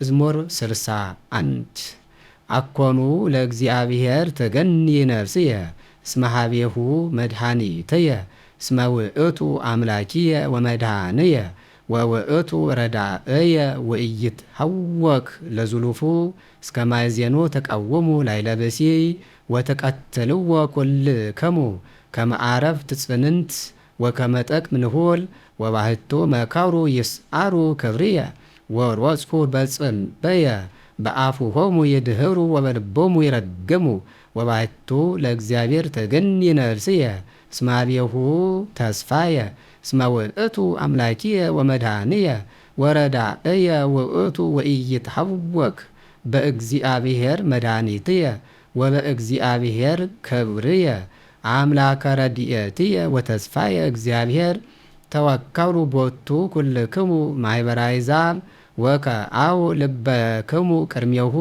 መዝሙር 61 አኮኑ ለእግዚአብሔር ተገኒ ነፍስየ እስመ ኀቤሁ መድኃኒትየ እስመ ውእቱ አምላኪየ ወመድኃኒየ ወውእቱ ረዳእየ ወኢይትሐወክ ለዝሉፉ እስከ ማእዜኑ ተቃወሙ ላዕለ ብእሲ ወተቀትልዎ ኩልክሙ ከመ ዓረፍት ጽንንት ወከመ ጠቅም ንሁል ወባሕቱ መካሩ ይስዓሩ ክብርየ ወሮጽኩ በጽምበየ በአፉሆሙ ይድህሩ ወበልቦሙ ይረግሙ ወባሕቱ ለእግዚአብሔር ተገኒ ነፍስየ እስመ ኀቤሁ ተስፋየ እስመ ውእቱ አምላኪየ ወመድኃኒየ ወረዳእየ ውእቱ ወኢይትሐወክ በእግዚአብሔር መድኃኒትየ ወበእግዚአብሔር ክብርየ አምላከ ረድኤትየ ወተስፋየ እግዚአብሔር ተወከሉ ቦቱ ኩልክሙ ማኅበረ አሕዛብ ወከአው ልበክሙ ቅድሜሁ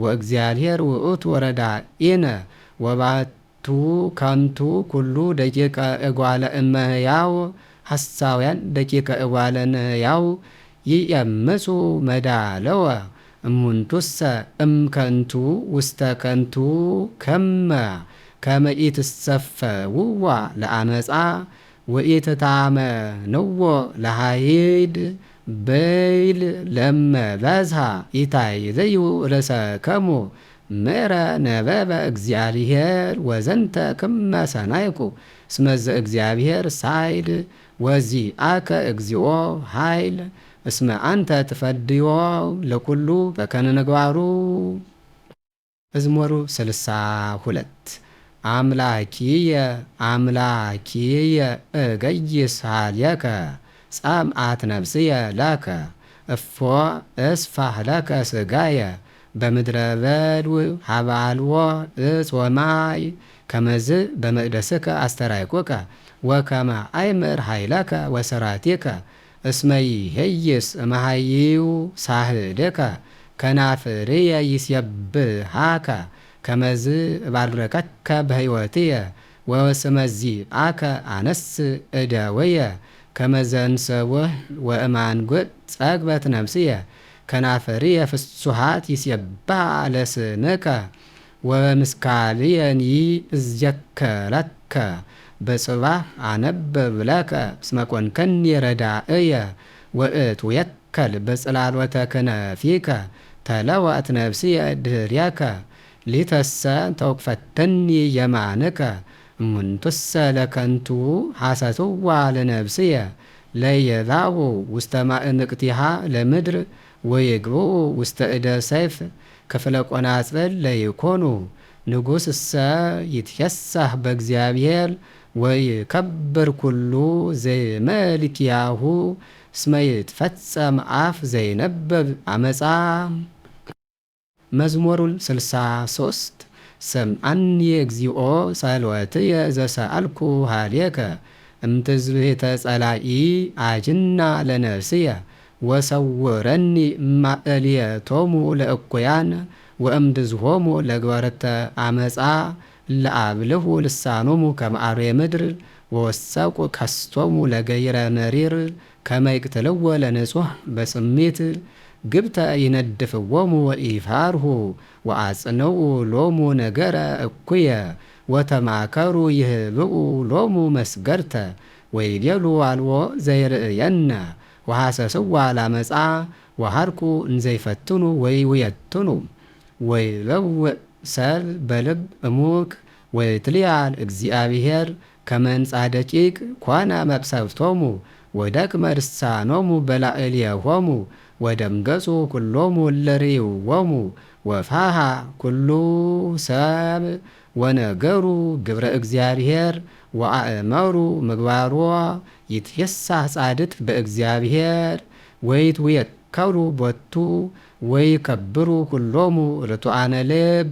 ወእግዚአብሔር ውእቱ ረዳኢነ ወባሕቱ ከንቱ ኩሉ ደቂቀ እጓለ እመሕያው ሐሳውያን ደቂቀ እጓለ እመሕያው ይእምፁ መዳለወ እሙንቱሰ እምከንቱ ውስተ ከንቱ ከመ ኢትሰፈውዋ ለአመፃ ወኢትታመንዎ ለኃይድ በይል ለመ በዝሃ ኢታይዘዩ ርእሰከሙ ምዕረ ነበበ እግዚአብሔር ወዘንተ ክመ ሰናይኩ እስመ ዘእግዚአብሔር ሳይል ወዚአከ እግዚኦ ኃይል እስመ አንተ ትፈድዮ ለኩሉ በከመ ምግባሩ። መዝሙር 62 አምላኪየ አምላኪየ እገይስ ኀሌከ ጸምአት ነፍስየ ለከ እፎ እስፋሕ ለከ ሥጋየ በምድረ በድው ኀበ አልቦ ዕፅ ወማይ ከመዝ በመቅደስከ አስተርአይኩከ ወከመ አእምር ኃይለከ ወሥራቲከ እስመ ይሄይስ እምኀይው ሳህልከ ከናፍርየ ይሴብሐከ ከመዝ እባርከከ በሕይወትየ ወስመ ዚአከ አነስእ እደወየ ከመ ዘንሰውሕ ወእማንጉዕ ጸግበት ነፍስየ ከናፍርየ ፍሱሓት ይሴብሐ ለስምከ ወበምስካልየኒ እዜከረከ በጽባሕ አነብብ ለከ እስመ ኮንከኒ ረዳእየ ወእትዌከል በጽላሎተ ክነፊከ ተለወት ነፍስየ ድኅሬከ ሊተሰ ተውክፈተኒ የማንከ እሙንቱሰ ለከንቱ ሐሰትዋ ለነፍስየ ለይባኡ ውስተ ማእንቅቲሃ ለምድር ወይግብኡ ውስተ እደ ሰይፍ ክፍለ ቆናጽል ለይኮኑ ንጉሥሰ ይትፌሳህ በእግዚአብሔር ወይከብር ኩሉ ዘይመልኪያሁ እስመ ይትፈጸም አፍ ዘይነበብ አመፃ። መዝሙር 63 ሰምዓኒ እግዚኦ ጸሎትየ ዘሰአልኩ ኀሌከ እምትዝብሕተ ጸላኢ አጅና ለነፍስየ ወሰውረኒ እማእልየቶሙ ለእኩያን ወእምድዝሆሙ ለግበርተ አመፃ ለአብልሁ ልሳኖሙ ከመ አርዌ ምድር ወወሰቁ ከስቶሙ ለገይረ መሪር ከመ ይቅትልዎ ለንጹሕ በጽሚት ግብተ ይነድፍዎሙ ወኢፈርሁ ወአጽንዑ ሎሙ ነገረ እኩየ ወተማከሩ ይህብኡ ሎሙ መስገርተ ወይቤሉ አልቦ ዘይርእየነ ወሐሰስዋ ለአመፃ ወሐርኩ እንዘይፈትኑ ወይውየትኑ ወይበውእ ሰልፍ በልብ እሙክ ወይትልያል እግዚአብሔር ከመ ሕንጻ ደቂቅ ኮነ መቅሰፍቶሙ ወደክመ ልሳኖሙ በላዕሌሆሙ ወደምገጹ ኩሎሙ እለ ርእይዎሙ ወፋሃ ኩሉ ሰብእ ወነገሩ ግብረ እግዚአብሔር ወአእመሩ ምግባሮ ይትፌሳህ ጻድቅ በእግዚአብሔር ወይትዌከሉ ቦቱ ወይከብሩ ኩሎሙ ርቱዓነ ልብ።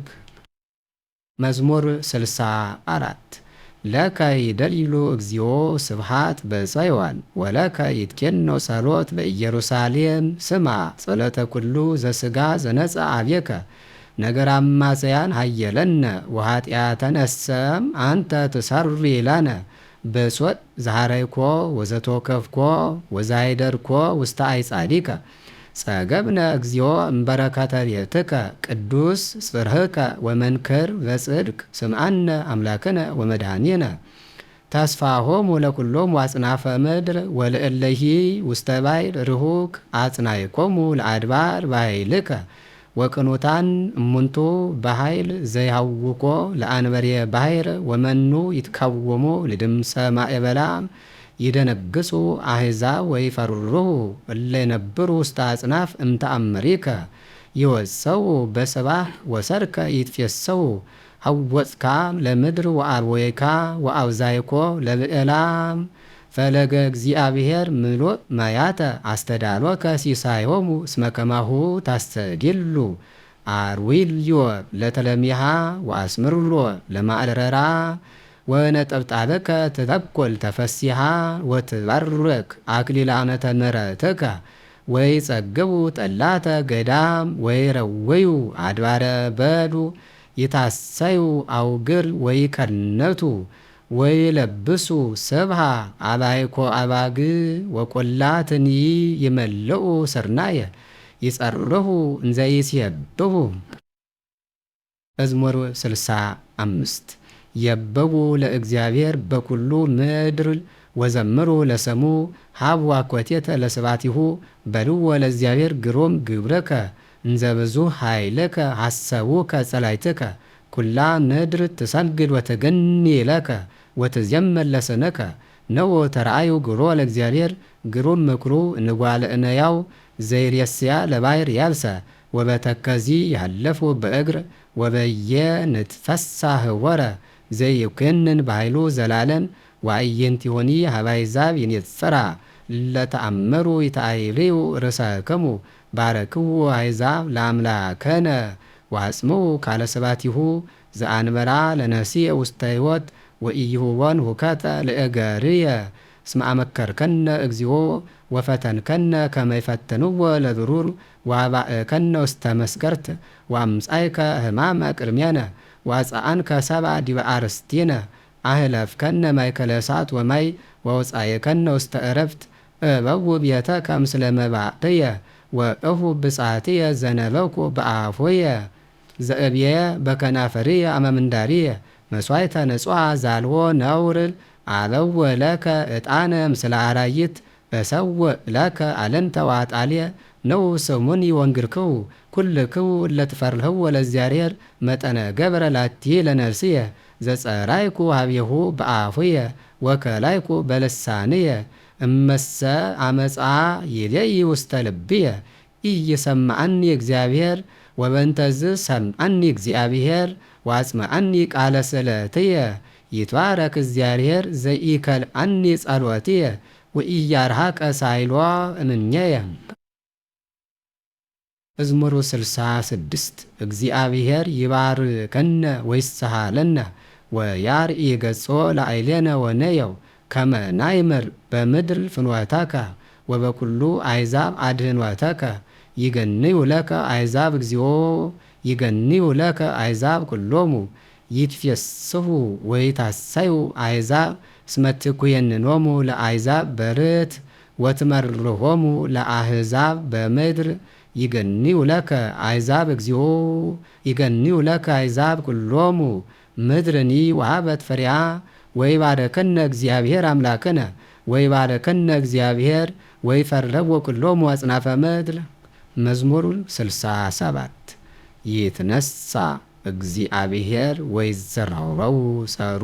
መዝሙር 64 ለከ ይደልሉ እግዚኦ ስብሐት በጽዮን ወለከ ይትኬኖ ጸሎት በኢየሩሳሌም ስማ ጸሎተ ኩሉ ዘሥጋ ዘነጽአ አብየከ ነገረ አማጽያን ሀየለነ ወኃጢአተ ነሰም አንተ ትሠሪ ለነ በሶጥ ዘሐረይኮ ወዘተወከፍኮ ወዛይደርኮ ውስተ አይጻዲከ ጸገብነ እግዚኦ እምበረከተ ቤትከ ቅዱስ ጽርህከ ወመንክር በጽድቅ ስምዐነ አምላክነ ወመድኃኒነ ተስፋሆሙ ለኩሎም ወአጽናፈ ምድር ወለእለሂ ውስተ ባሕር ርሁቅ አጽናይኮሙ ለአድባር በኃይልከ ወቅኑታን እሙንቱ በኃይል ዘይሃውኮ ለአንበሬ ባሕር ወመኑ ይትካወሙ ለድምፀ ማዕበላም ይደነግጹ አሕዛብ ወይፈርሁ እለ ይነብሩ ውስተ አጽናፍ እምተአምሪከ ይወፀው በሰባህ ወሰርከ ይትፌሰው ሐወፅካ ለምድር ወአርወይካ ወአብዛይኮ ለብዕላም ፈለገ እግዚአብሔር ምሉእ ማያተ አስተዳሎከ ሲሳዮሙ እስመ ከማሁ ታስተዲሉ አርዊልዮ ለተለሚሃ ወአስምርሎ ለማዕረራ ወነጠብጣበከ ትተኰል ተፈሲሃ ወትባርክ አክሊለ ዓመተ ምሕረትከ ወይጸግቡ ጠላተ ገዳም ወይረወዩ አድባረ በዱ ይታሰዩ አውግር ወይከነቱ ወይለብሱ ሰብሃ አባይኮ አባግ ወቈላትኒ ይመልኡ ስርናየ ይጸርሁ እንዘ ይሴብሑ። መዝሙር 65 የበቡ ለእግዚአብሔር በኩሉ ምድር ወዘምሩ ለስሙ ሀቡ አኮቴተ ለስብሐቲሁ በልዎ ለእግዚአብሔር ግሩም ግብርከ እንዘ ብዙኅ ኃይልከ ሐሰቡከ ጸላእትከ ኩላ ምድር ትሰግድ ወትገኒ ለከ ወትዜመር ለስምከ ነው ተርአዩ ግሮ ለእግዚአብሔር ግሩም ምክሩ እንጓለ እነያው ዘይሬስያ ለባሕር ያልሰ ወበተከዚ ያለፉ በእግር ወበየ ንትፈሳህ ወረ ዘይኩንን በኃይሉ ዘላለም ወአዕይንቲሆኒ ኀበ አሕዛብ ይንጽራ ለተአምሩ ይትአይልዩ ርእሰክሙ ባረክዎ አሕዛብ ለአምላከነ ወአጽምዑ ካለ ስብሐቲሁ ዘአንበራ ለነፍስየ ውስተ ሕይወት ወኢይሁቦን ሁከተ ለእገርየ እስመ አመከርከነ እግዚኦ ወፈተንከነ ከመ ይፈትንዎ ለብሩር ወአባእከነ ውስተ መስገርት ወአምጻእከ ሕማመ ቅድሜነ ወአጽአንከ ሰብአ ዲበ አርስቲነ አህለፍከነ ማእከለ እሳት ወማይ ወአውጻእከነ ውስተ ዕረፍት እበው ቤተከ ምስለ መባእትየ ወእሁ ብጻትየ ዘነበብኩ በአፎየ ዘእብየ በከናፈርየ አመ ምንዳርየ መሥዋዕተ ንጹሐ ዛልዎ ነውር አበው ለከ ዕጣነ ምስለ አራይት እሰውእ ለከ አለንተ ወአጣልየ ነው ስሙኒ ወንግርክው ኩልክው እለ ትፈርህዎ ለእግዚአብሔር መጠነ ገብረ ላቲ ለነፍስየ ዘጸራይኩ ኀቤሁ በአፉየ ወከላይኩ በልሳንየ እመሰ አመፃ ይሌይ ውስተ ልብየ ኢይሰምዐኒ እግዚአብሔር ወበእንተዝ ሰምዐኒ እግዚአብሔር ወአጽምዐኒ ቃለ ስእለትየ ይትባረክ እግዚአብሔር ዘኢከልአኒ ጸሎትየ ወኢያርሐቀ ሳይሎ እምኔየ። መዝሙር 66 እግዚአብሔር ይባርከነ ወይስሐለነ ወያርኢ ገጾ ለአይሌነ ወነየው ከመ ናይምር በምድር ፍኖተከ ወበኩሉ አሕዛብ አድኅኖተከ ይገንዩ ለከ አሕዛብ እግዚኦ ይገንዩ ለከ አሕዛብ ኩሎሙ ይትፌስሑ ወይታሰዩ አሕዛብ እስመ ትኩየንኖሙ ለአሕዛብ በርት ወትመርሖሙ ለአሕዛብ በምድር ይገንዩ ለከ አሕዛብ እግዚኦ ይገንዩ ለከ አሕዛብ ኩሎሙ ምድርኒ ወሀበት ፍሬሃ ወይባረከነ እግዚአብሔር አምላክነ ወይባረከነ እግዚአብሔር ወይፈርህዎ ኩሎሙ አጽናፈ ምድር። መዝሙር 67 ይትነሣ እግዚአብሔር ወይዘራረው ጸሩ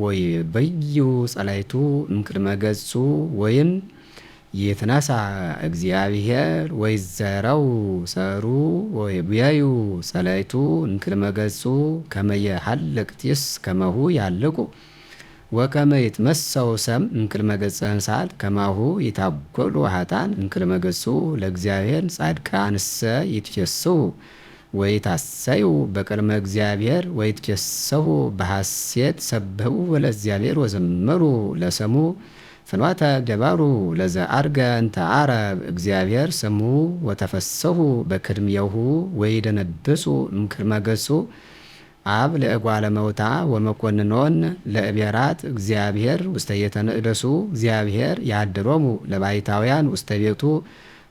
ወይበዩ ጸላእቱ እምቅድመ ገጹ ወይም ይትነሣ እግዚአብሔር ወይዘረው ጸሩ ወይበዩ ጸላእቱ እምቅድመ ገጹ ከመ የሐልቅ ጢስ ከመሁ ያልቁ ወከመ ይትመሰው ሰም እምቅድመ ገጸ እንስሳት ከማሁ ይታጐሉ ኃጥአን እምቅድመ ገጹ ለእግዚአብሔር ጻድቃንሰ ይትፌስሑ ወይታሰዩ በቅድመ እግዚአብሔር ወይትፌስሑ በሐሴት ሰብሕዎ ለእግዚአብሔር ወዘምሩ ለስሙ ፍኖተ ገበሩ ለዘዐርገ እንተ ዓረብ እግዚአብሔር ስሙ ወተፈስሑ በቅድሜሁ ወይደነብሱ እምቅድመ ገጹ አብ ለእጓለ መውታ ወመኰንኖን ለእቤራት እግዚአብሔር ውስተ ቤተ መቅደሱ እግዚአብሔር ያድሮሙ ለባሕታውያን ውስተ ቤቱ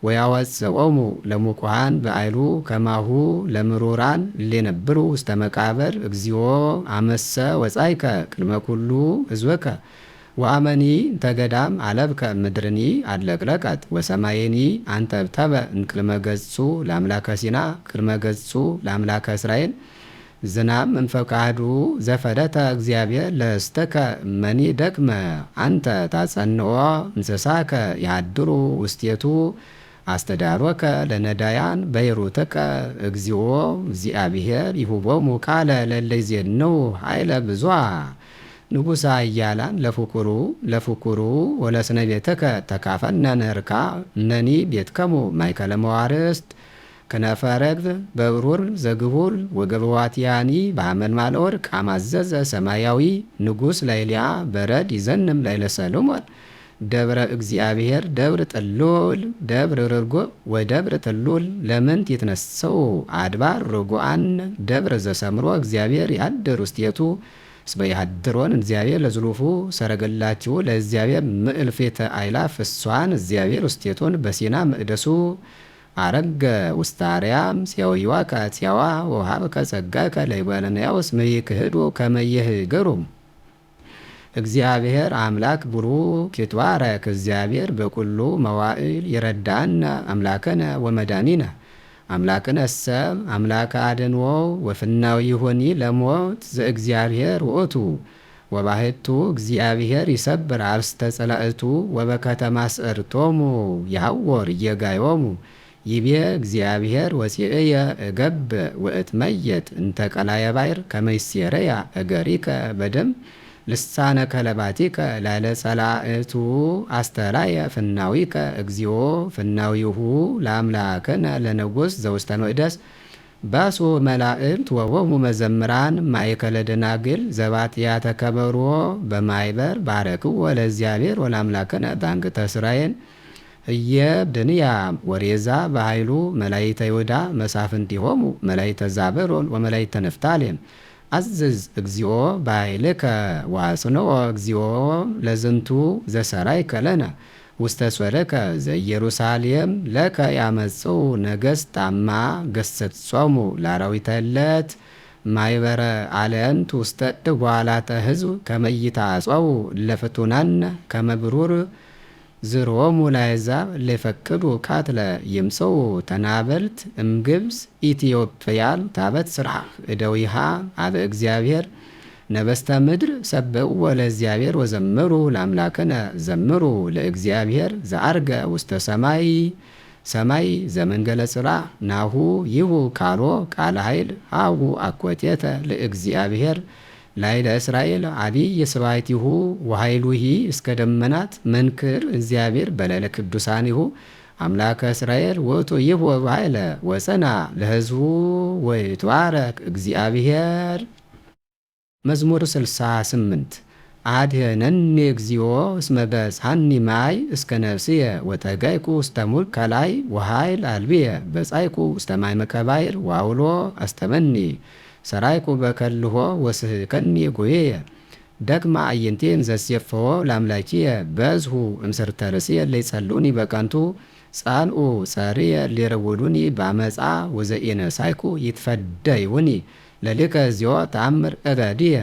ወያወፅኦሙ ለሙቁሃን በአይሉ ከማሁ ለምሩራን ሌነብሩ ውስተ መቃብር እግዚኦ አመሰ ወጻይከ ቅድመ ኩሉ ህዝበከ ወአመኒ ተገዳም አለብከ ምድርኒ አለቅለቀት ወሰማይኒ አንተብተበ እንቅልመ ገጹ ለአምላከ ሲና ቅድመ ገጹ ለአምላከ እስራኤል ዝናብ እንፈቃዱ ዘፈደተ እግዚአብሔር ለስተከ መኒ ደክመ አንተ ታጸንኦ እንስሳከ ያድሩ ውስቴቱ አስተዳሮከ ለነዳያን በይሩተከ እግዚኦ እግዚአብሔር ይሁቦሙ ቃለ ለለይዜነው ኃይለ ብዙኃ ንጉሣ እያላን ለፉኩሩ ወለስነ ቤተከ ተካፈነ ነርካ እነኒ ቤትከሙ ማይከለ መዋርስት ከነፈ ረግብ በብሩር ዘግቡር ወገበዋትያኒ በሐመልማል ወርቅ አማዘዘ ሰማያዊ ንጉሥ ላይልያ በረድ ይዘንም ላይለ ሰሎሞን ደብረ እግዚአብሔር ደብረ ጥሉል ደብረ ርጎ ወደብረ ጥሉል ለምንት ይትነሰው አድባር ርጉአን ደብረ ዘሰምሮ እግዚአብሔር ያድር ውስቴቱ እስበ ያድሮን እግዚአብሔር ለዝሉፉ ሰረገላችሁ ለእግዚአብሔር ምዕልፌተ አይላፍ እሷን እግዚአብሔር ውስቴቱን በሲና መቅደሱ አረገ ውስታርያም ሲያውይዋ ካቲያዋ ወሃብ ከጸጋ ከለይባለናያውስ መይክህዶ ከመይህገሩ እግዚአብሔር አምላክ ቡሩክ ይትባረክ እግዚአብሔር በኩሉ መዋዕል ይረዳና አምላከነ ወመዳኒነ አምላክነ ሰብ አምላከ አድንዎ ወፍናው ይሆኒ ለሞት ዘእግዚአብሔር ውእቱ ወባህቱ እግዚአብሔር ይሰብር አርስተ ጸላእቱ ወበከተማ ስዕርቶሙ ያወር እየጋዮሙ ይቤ እግዚአብሔር ወፂእየ እገብ ወእትመየጥ እንተ ቀላየ ባሕር ከመይሴረያ እገሪከ በደም ልሳነ ከለባቲከ ላለ ጸላእቱ አስተራየ ፍናዊከ እግዚኦ ፍናዊሁ ለአምላክነ ለንጉሥ ዘውስተ መቅደስ ባሱ መላእክት ወወሙ መዘምራን ማእከለ ደናግል ዘባትያ ተከበሮ በማይበር ባረክዎ ለእግዚአብሔር ወለአምላክነ ባንክተ እስራኤል እየብድንያ ወሬዛ በኃይሉ መላይተ ይሁዳ መሳፍንቲሆሙ መላይተ ዛብሎን ወመላይተ ንፍታሌም አዝዝ እግዚኦ በኃይልከ ዋጽንኦ እግዚኦ ለዝንቱ ዘሰራይከ ለነ ውስተ ሶረከ ዘኢየሩሳሌም ለከ ያመጽኡ ነገሥት አማ ገሰጾሙ ለአራዊተ ዕለት ማይበረ አለንት ውስተ ድጓላተ ሕዝብ ከመይታጸው ለፍቱናነ ከመብሩር ዝሮሙ ለአሕዛብ ለፈቅዱ ካትለ ይምሰው ተናበልት እምግብፅ ኢትዮጵያን ታበት ስርሐ እደዊሃ አበ እግዚአብሔር ነበስተ ምድር ሰብእዎ ለእግዚአብሔር ወዘምሩ ለአምላክነ ዘምሩ ለእግዚአብሔር ዘአርገ ውስተ ሰማይ ዘመንገለ ጽርሐ ናሁ ይሁ ካሎ ቃለ ኃይል አቡ አኮቴተ ለእግዚአብሔር ላይለ እስራኤል አቢይ ስባይቲሁ ወኃይሉሂ እስከ ደመናት መንክር እግዚአብሔር በላይለ ቅዱሳኒሁ አምላከ እስራኤል ወቶ ይሁ በኃይለ ወፀና ለሕዝቡ ወይትባረክ እግዚአብሔር። መዝሙር 68 አድኅነኒ እግዚኦ እስመ በጽሐኒ ማይ እስከ ነፍስየ ወተጋይኩ ውስተ ሙልክ ከላይ ወኃይል አልብየ በጻይኩ ውስተ ማዕመቀ ባሕር ወአውሎ አስተመኒ ሰራይኩ በከልሆ ወስሕቀኒ ጐየየ ደግማ አዕይንቴን ዘሴፍዎ ለአምላኪየ በዝሁ እምስርተ ርእስየ ለይጸልኡኒ በከንቱ ጻንኡ ጸርየ ሊረውዱኒ በአመፃ ወዘኢነሳይኩ ይትፈደዩኒ ለሊከ እግዚኦ ተአምር እበድየ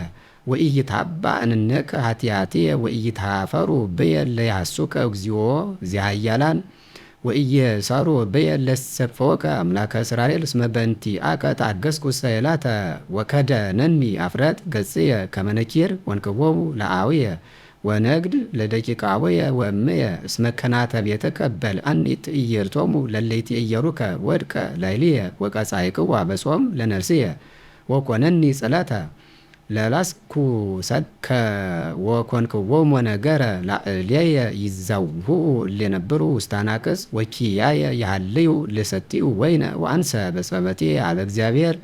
ወኢይትሃባእ እንከ ኃጢአትየ ወኢይትሃፈሩ ብየ ለያሱከ እግዚኦ ዚኃያላን ወኢየሳሩ ብየ ለሰፈወከ አምላከ እስራኤል እስመ በእንቲአከ ታገሥኩ ሰይላተ ወከደነኒ አፍረት ገጽየ ከመ ነኪር ወንክቦሙ ለአውየ ወነግድ ለደቂቃወየ ወእምየ እስመ ከናተ ቤትከ በልዐኒ ትዕይርቶሙ ለለይትዔየሩከ ወድቀ ላዕልየ ወቀጻዕክዋ በጾም ለነፍስየ ወኮነኒ ጽላተ ለላስኩ ሰድከ ወኮንክዎሙ ነገረ ላዕሌየ ይዛውሁ እለነበሩ ውስተ አናቅጽ ወኪያየ ይሃልዩ ለሰቲኡ ወይነ ወአንሰ በጸበቴ አበ እግዚአብሔር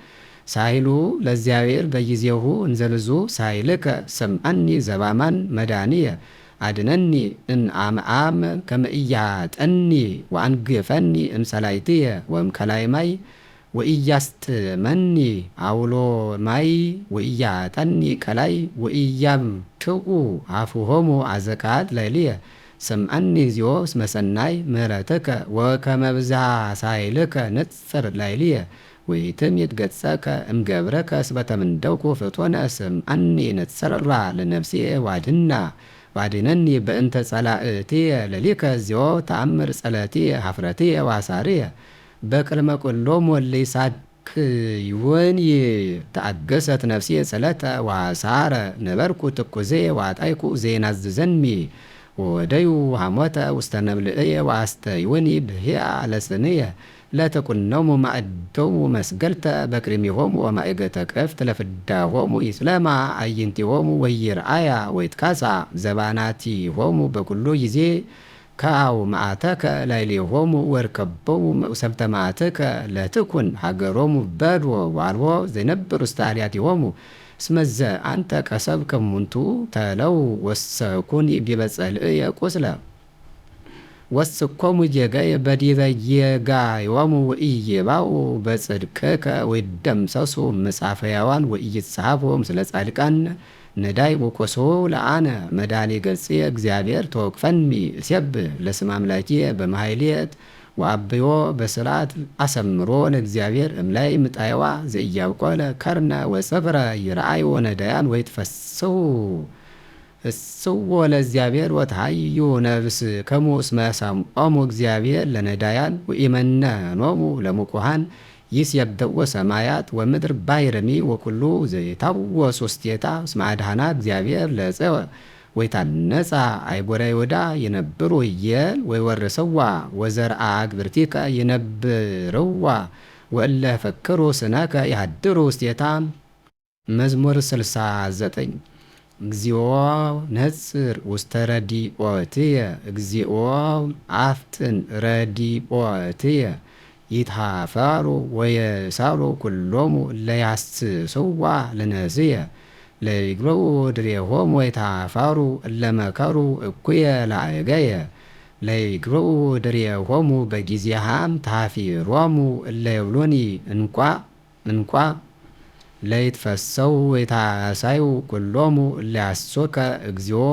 ሳይሉ ለእግዚአብሔር በጊዜሁ እንዘልዙ ሳይልከ ሰምዐኒ ዘባማን መድኃኒየ አድነኒ እምአምዓም ከመ ኢያጠኒ ወአንግፈኒ እምሰላይትየ ወእምከላይ ማይ ወኢያስትመኒ አውሎ ማይ ወኢያጠኒ ከላይ ወኢያምክኡ አፉሆሙ አዘቃት ላዕልየ ስምዐኒ እግዚኦ እስመ ሰናይ ምህረትከ ወከመ ብዝሃ ሳይልከ ንጽር ላዕልየ ወኢትምይት ገጸከ እምገብረከ እስመ ተምንደውኩ ፍጡነ ስምዐኒ ንጽራ ለነፍስየ ዋድነኒ በእንተ ጸላእትየ ለሊከ እግዚኦ ተአምር ጸለትየ ኀፍረትየ ወአሳርየ በቅድመ ኩሎሙ እለ ይሳክዩኒ ተአገሰት ነፍስየ ጸለተ ወአሳረ ነበርኩ ትኩዝየ ወአጣይኩ ዘይናዝዘኒ ወወደዩ ሐሞተ ውስተ ነብልዕየ ወአስተይውኒ ብህያ ለስንየ ለተኩኖሙ ማዕዶሙ መስገልተ በቅድሚሆሙ ወማእገተ ቅፍት ለፍዳሆሙ ኢስለማ አዕይንቲሆሙ ወይርአያ ወይትካሳ ዘባናቲሆሙ በኩሉ ጊዜ ከአው መዓተከ ላዕሌሆሙ ወርከቦሙ መቅሰፍተ መዓትከ ለትኩን ሀገሮሙ በድዎ ዋልቦ ዘይነብር ውስተ አልያቲሆሙ እስመዘ አንተ ቀሰብከ እሙንቱ ተለው ወሰኩኒ ዲበ ጸልእየ ቁስለ ወስኮሙ ጌጋየ በዲበ ጌጋዮሙ ወኢይባኡ በጽድቅከ ወይደምሰሱ መጽሐፈ ሕያዋን ወኢይጻፉ ምስለ ጻድቃን ነዳይ ወኮሶ ለአነ መድኃኔ ገጽየ እግዚአብሔር ተወክፈኒ እሴብህ ለስመ አምላኪየ በማሕሌት ወአብዮ በስርዓት አሰምሮ ለእግዚአብሔር እምላይ ምጣይዋ ዘኢያብቆለ ከርነ ወጽፍረ ይርአዩ ነዳያን ወይትፈስሑ እጽዎ ለእግዚአብሔር ወተሃዩ ነፍስ ከሙ እስመ ሰምዖሙ እግዚአብሔር ለነዳያን ወኢመነኖሙ ለሙቁሃን ይስየብደዎ ሰማያት ወምድር ባሕርሚ ወኩሉ ዘይታወሱ ውስቴታ እስመ አድኃና እግዚአብሔር ለዕፀወ ወይታነጻ አይጎረ ይሁዳ ይነብሩ እየል ወይወርሰዋ ወዘርአ አግብርቲከ ይነብርዋ ወእለ ፈክሩ ስነከ ይሃድሩ ውስቴታ። መዝሙር 69 እግዚኦ ነጽር ውስተ ረዲኦትየ እግዚኦ አፍጥን ረዲኦትየ ይትሃፈሩ ወየሳሉ ኩሎሙ ለያስስዋ ለነዝየ ለይግረው ድሬሆሙ ወይትሃፈሩ እለመከሩ እኩየ ለአገየ ለይግረው ድሬሆሙ በጊዜሃም ታፊሮሙ እለይብሉኒ እንኳ ለይትፈሰው ወይታሳዩ ኩሎሙ እለያሶከ እግዚኦ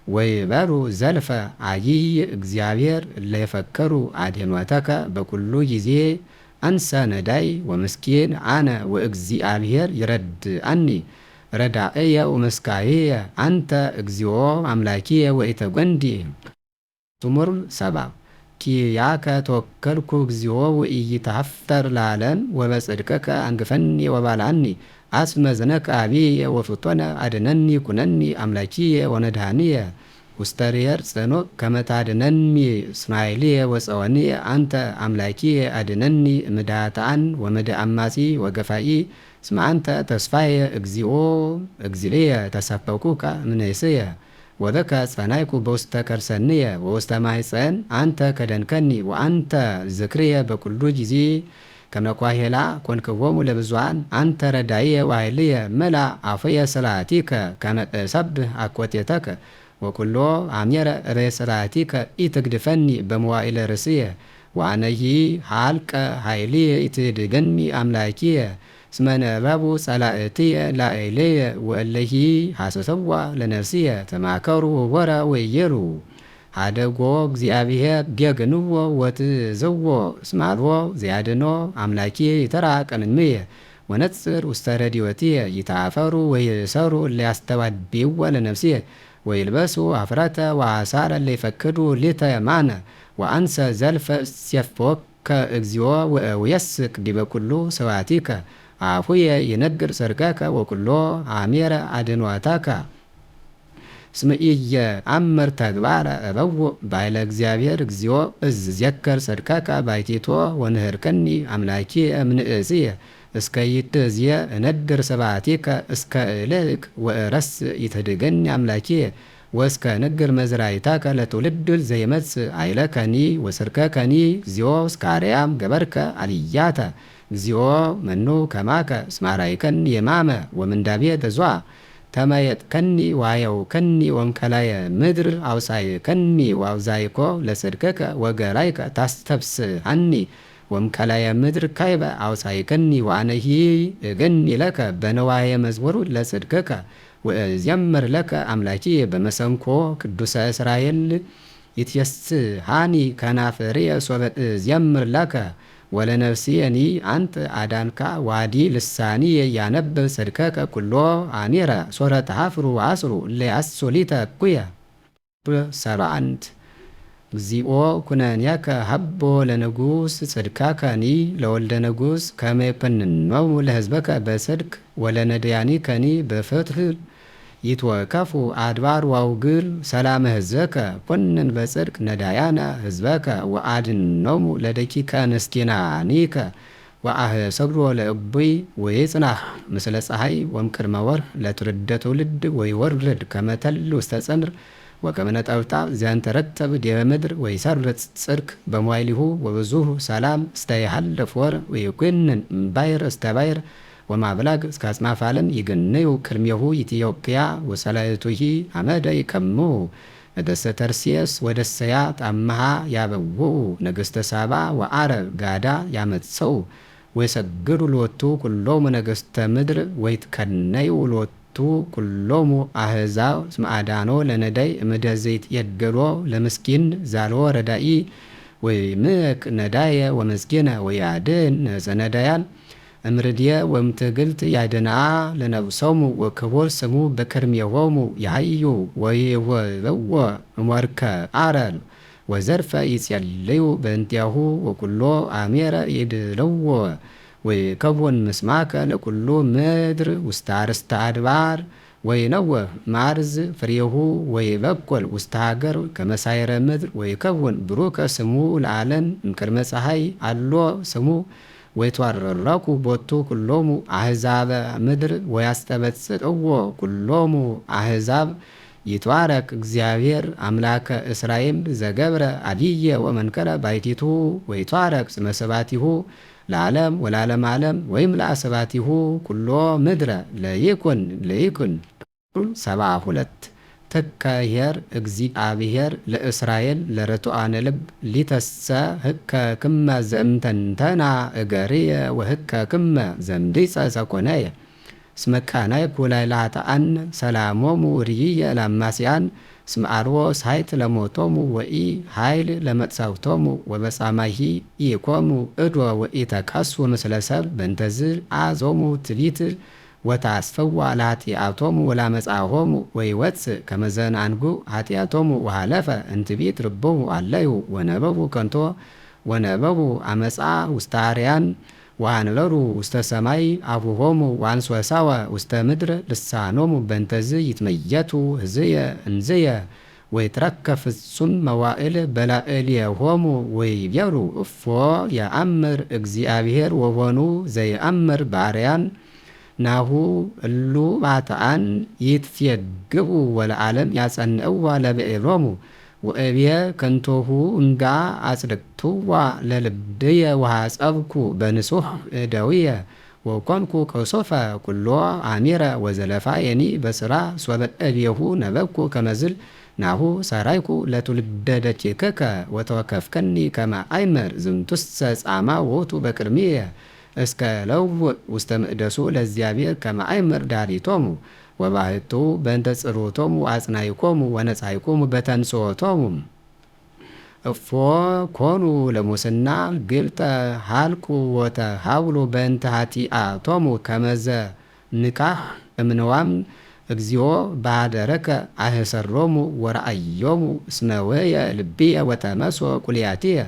ወይበሩ ዘልፈ አጊይ እግዚአብሔር እለይፈከሩ አድኅኖተከ በኩሉ ጊዜ አንሰ ነዳይ ወምስኪን አነ ወእግዚአብሔር ይረድአኒ ረዳእየ ወመስካየ አንተ እግዚኦ አምላኪየ ወኢተጐንዲ። መዝሙር 70 ኪያከ ተወከልኩ እግዚኦ ወኢይትሐፈር ለዓለም ወበጽድቅከ አንግፈኒ ወባልዓኒ አስመ ዝነከ አብየ ወፍጡነ አድነኒ ኩነኒ አምላኪየ ወነድኃኒየ ውስተ ርየር ጽኑዕ ከመ ታድነኒ እስማኤልየ ወፀወንየ አንተ አምላኪየ አድነኒ እምድኃጥኣን ወእምደ አማጺ ወገፋኢ እስመ አንተ ተስፋየ እግዚኦ እግዚእየ ተሰፈኩከ እምኔስየ ወበከ ጸናይኩ በውስተ ከርሰንየ ወውስተ ማኅፀን አንተ ከደንከኒ ወአንተ ዝክርየ በኩሉ ጊዜ ከመ ኳሄላ ኮንክዎሙ ለብዙኃን አንተ ረዳእየ ወኃይልየ መላእ አፈየ ስርዓቲከ ከመ እሰብሕ አኮቴተከ ወኩሎ አሜረ ርእየ ስርዓቲከ ኢትግድፈኒ በመዋዕለ ርእስየ ወአነሂ ሀልቀ ኃይልየ ኢትድገኒ አምላኪየ እስመ ነበቡ ጸላእትየ ላዕሌየ ወእለሂ ሐሰሰዋ ለነፍስየ ተማከሩ ወወረ ወየሩ ሀደጎ እግዚአብሔር ጌግንዎ ወትዘዎ እስመ አልቦ ዘያድኅኖ አምላኪየ ይተራቀንምየ ወነጽር ውስተ ረድኤትየ ይትሃፈሩ ወይእሰሩ እለ ያስተባብይዎ ለነፍስየ ወይልበሱ ኀፍረተ ወአሳረ እለ ይፈቅዱ ሊተ የማነ ወአንሰ ዘልፈ እሴፍወከ እግዚኦ ወእውየስክ ዲበ ኩሉ ስብሐቲከ አፉየ ይነግር ጽድቀከ ወኩሎ አሜረ አድኅኖተከ እስመ ኢየአምር ተግባረ እበውእ ባሕለ እግዚአብሔር እግዚኦ እዝዜከር ጽድቀከ ባሕቲቶ ወንህርከኒ አምላኪየ እምንእስየ እስከ ይትእዝየ እነድር ስብሐቲከ እስከ እልክ ወእረስእ ይትህድገኒ አምላኪየ ወእስከ ንግር መዝራዕተከ ለትውልድ ዘይመጽእ አይለከኒ ወስርከከኒ እግዚኦ እስከ አርያም ገበርከ አልያተ እግዚኦ መኑ ከማከ እስመ አርአይከኒ የማመ ወምንዳቤ ተዟ ተመየጥከኒ ወአየውከኒ ወእምከላየ ምድር አውሳእከኒ ወአውዛእኮ ለጽድቅከ ወገራይከ ታስተብስሐኒ ወእምከላየ ምድር ካይበ አውሳእከኒ ወአነሂ እገኒ ለከ በነዋየ መዝሙር ለጽድቅከ ወእዜምር ለከ አምላኪየ በመሰንኮ ቅዱሰ እስራኤል ይትየስሐኒ ከናፍርየ ሶበ እዜምር ለከ ወለነፍስየኒ አንተ አዳንካ ዋዲ ልሳንየ ያነብብ ጽድቀከ ኩሎ አሚረ ሶረ ተሃፍሩ አስሩ ለያሶሊተ እኩየ 71 እግዚኦ ኩነኔከ ሀቦ ለንጉሥ ጽድቃከኒ ለወልደ ንጉሥ ከመ ይኮንኖሙ ለሕዝበከ በጽድቅ ወለነዳያኒከኒ በፍትሕ ይትወከፉ አድባር ዋውግር ሰላመ ሕዝበከ ኮንን በጽድቅ ነዳያነ ሕዝበከ ወአድኅኖሙ ለደቂቀ ንስቲናኒከ ወአህሰግሮ ለእቡይ ወይጽናሕ ምስለ ፀሐይ ወእምቅድመ ወርኅ ለትውልደ ትውልድ ወይወርድ ከመ ተል ውስተ ጽምር ወከመ ነጠብጣብ ዘያንተረተብ ዲበ ምድር ወይሰርጽ ጽድቅ በመዋዕሊሁ ወብዙሕ ሰላም እስተ ይሃልፍ ወርኅ ወይኰንን እምባሕር እስተ ባሕር ወማብላግ እስከ አጽናፈ ዓለም ይገነዩ ቅድሜሁ ኢትዮጵያ ወሰላእቱሂ አመደ ይቀሙ እደሰ ተርሴስ ወደሰያት አምሃ ያበውኡ ነገሥተ ሳባ ወዓረብ ጋዳ ያመጽኡ ወይሰግዱ ሎቱ ኩሎሙ ነገሥተ ምድር ወይትከነዩ ሎቱ ኩሎሙ አሕዛብ እስመ አዳኖ ለነዳይ እምደ ዘይትየገሎ ለምስኪን ዛልዎ ረዳኢ ወይምክ ነዳየ ወመስኪነ ወያድኅን ነዳያን እምርድየ ወእምትዕግልት ያድኅንአ ለነፍሶሙ ወክቡር ስሙ በቅድሜሆሙ ያህዩ ወይሁብዎ እምወርከ አረል ወዘርፈ ይጼልዩ በእንቲአሁ ወኩሎ አሜረ ይድልዎ ወይከውን ምስማከ ለኩሉ ምድር ውስተ አርእስተ አድባር ወይነውህ ማርዝ ፍሬሁ ወይበቁል ውስተ ሀገር ከመ ሳዕረ ምድር ወይከውን ብሩከ ስሙ ለዓለም እምቅድመ ፀሐይ አሎ ስሙ ወይትዋረኩ ቦቱ ኩሎሙ አሕዛበ ምድር ወያስተበጽሕዎ ኩሎሙ አሕዛብ ይትባረክ እግዚአብሔር አምላከ እስራኤል ዘገብረ አብየ ወመንከረ ባሕቲቱ ወይትባረክ ስመ ስብሐቲሁ ለዓለም ወለዓለመ ዓለም ወይምልአ ስብሐቲሁ ኩሎ ምድረ ለይኩን 72 ተካሄር እግዚአብሔር ለእስራኤል ለርቱዓነ ልብ ሊተሰ ህከ ክመ ዘእምተንተና እገርየ ወህከ ክመ ዘምዲጸ ሰኮነየ እስመ ቃናይኩ ላዕለ ኃጥኣን ሰላሞሙ ርእየ ለአማስያን እስመ አልቦ ሳይት ለሞቶሙ ወኢ ኃይል ለመጽአውቶሙ ወበጻማሂ ኢኮሙ እዶ ወኢተቀሱ ምስለ ሰብ በእንተዝ አዞሙ ትቢት ወታስፈዋ ለኃጢአቶሙ ወለዓመፃሆሙ ወይወፅእ ከመ ዘንአንጉ ኃጢአቶሙ ወሃለፈ እንትቢት ርቦሙ አለዩ ወነበቡ ከንቶ ወነበቡ አመፃ ውስተ አርያን ወአንበሩ ውስተ ሰማይ አቡሆሙ ወአንሶሳወ ውስተ ምድር ልሳኖሙ በእንተዝ ይትመየቱ ሕዝየ እንዝየ ወይትረከብ ፍጹም መዋዕል በላዕሌሆሙ ወይቤሉ እፎ የአምር እግዚአብሔር ወቦኑ ዘየአምር በአርያን ናሁ እሉ ኃጥኣን ይትፌግኡ ወለዓለም ያጸንዕዋ ለብዕሎሙ ወእብየ ከንቶሁ እንጋ አጽድቅትዋ ለልብድየ ወሐጸብኩ በንጹሕ እደውየ ወኮንኩ ከሶፈ ኩሎ አሚረ ወዘለፋየኒ በስራ ሶበ እቤሁ ነበብኩ ከመዝል ናሁ ሰራይኩ ለትውልደ ደቂቅከ ወተወከፍከኒ ከመ አእምር ዝንቱሰ ጻማ ውእቱ በቅድሚየ እስከ ለውእ ውስተ ምቅደሱ ለእግዚአብሔር ከመ አእምር ዳሪቶሙ ወባሕቱ በእንተ ጽርቶሙ አጽናይኮሙ ወነጻይኮሙ በተንሥኦቶሙ እፎ ኮኑ ለሙስና ግልጠ ሀልቁ ወተሃብሉ በእንተ ኃጢአቶሙ ከመዘ ንካሕ እምንዋም እግዚኦ ባደረከ አህሰሮሙ ወረአዮሙ እስመ ወየ ልብየ ወተመስኦ ቁልያትየ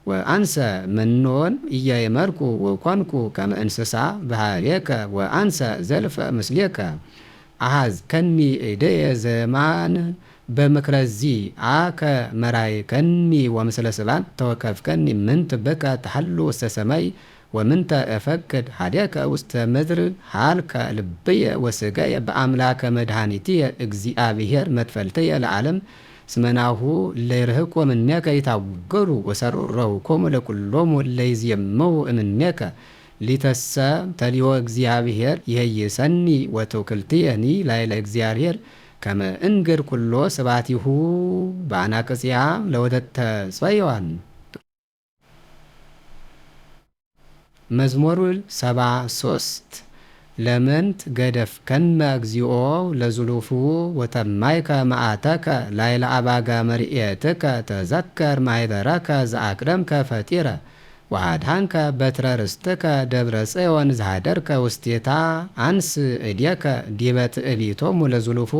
ወአንሰ መኖን ኢያእመርኩ ወኮንኩ ከመ እንስሳ በኀቤከ ወአንሰ ዘልፈ ምስሌከ አሐዝከኒ እደየ ዘማን በምክረዚ አከ መራይከኒ ወምስለ ስብሐት ተወከፍከኒ ምንት በከ ተሐሉ ውስተ ሰማይ ወምንተ እፈቅድ ኀዴከ ውስተ ምድር ሀልከ ልብየ ወሥጋየ በአምላከ መድኃኒትየ እግዚአብሔር መትፈልትየ ለዓለም እስመ ናሁ ለይርህቆ እምኔከ ይታወገሩ ወሰረውኮሙ ለኩሎሙ ለይዜምው እምኔከ ሊተሰ ተሊዮ እግዚአብሔር ይሄይሰኒ ወተውክልትየኒ ላዕለ እግዚአብሔር ከመ እንግር ኩሎ ስብሐቲሁ በአናቅጽያ ለወተተ ጽዮን። መዝሙር 73 ለምንት ገደፍከነ እግዚኦ ለዝሉፉ ወተማይከ መዓተከ ላይለ አባጋ መርኤትከ ተዘከር ማኅበረከ ዘአቅደምከ ፈጢረ ወአድኃንከ በትረ ርስትከ ደብረ ጽዮን ዘኀደርከ ውስቴታ አንስ እዴከ ዲበ ትዕቢቶሙ ለዝሉፉ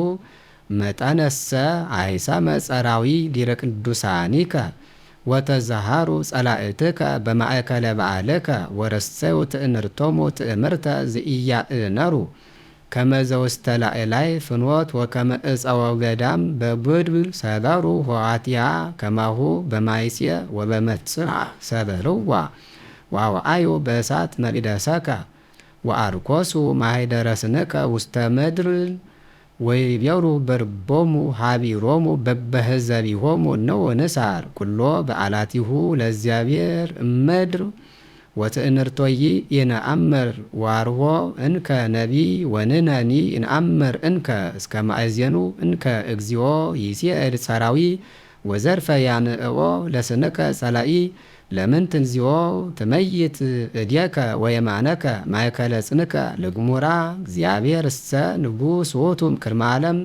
መጠነሰ አይሳመ ጸራዊ ዲረ ቅዱሳኒከ ወተዛሃሩ ጸላእትከ በማእከለ በዓልከ ወረሰዩ ትእምርቶሙ ትእምርተ ዘኢያእነሩ ከመ ዘውስተ ላዕላይ ፍኖት ወከመ ዕፀወ ገዳም በብድብል ሰበሩ ሆአትያ ከማሁ በማይስየ ወበመጽሐ ሰበርዋ ወአውዓዩ በእሳት መቅደሰከ ወአርኮሱ ማኅደረ ስንከ ውስተ ምድር ወይቤሩ በርቦሙ ሀቢሮሙ በበህዘቢሆሙ ነው ንሳር ኩሎ በዓላቲሁ ለእግዚአብሔር እምድር ወትእምርቶይ ይነአምር ዋርሆ እንከ ነቢ ወንነኒ ይንአምር እንከ እስከ ማእዜኑ እንከ እግዚኦ ይሴዕድ ሰራዊ ወዘርፈ ያንዕኦ ለስንከ ጸላኢ ለምንት እግዚኦ ትመይት እዴከ ወየማነከ ማእከለ ጽንከ ለግሙራ እግዚአብሔር እሰ ንጉሥ ውእቱ እምቅድመ ዓለም